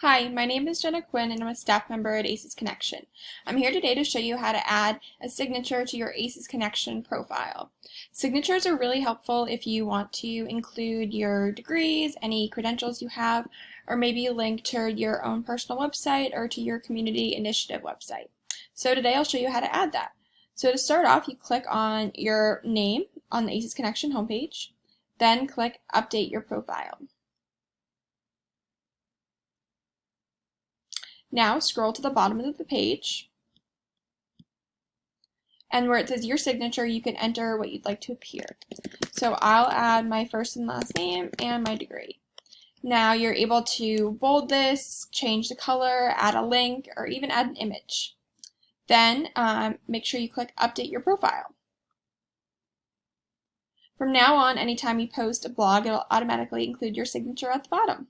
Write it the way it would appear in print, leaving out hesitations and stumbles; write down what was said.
Hi, my name is Jenna Quinn and I'm a staff member at ACES Connection. I'm here today to show you how to add a signature to your ACES Connection profile. Signatures are really helpful if you want to include your degrees, any credentials you have, or maybe a link to your own personal website or to your community initiative website. So today I'll show you how to add that. So to start off, you click on your name on the ACES Connection homepage, then click Update Your Profile. Now scroll to the bottom of the page, and where it says your signature, you can enter what you'd like to appear. So I'll add my first and last name and my degree. Now you're able to bold this, change the color, add a link, or even add an image. Then make sure you click Update Your Profile. From now on, anytime you post a blog, it'll automatically include your signature at the bottom.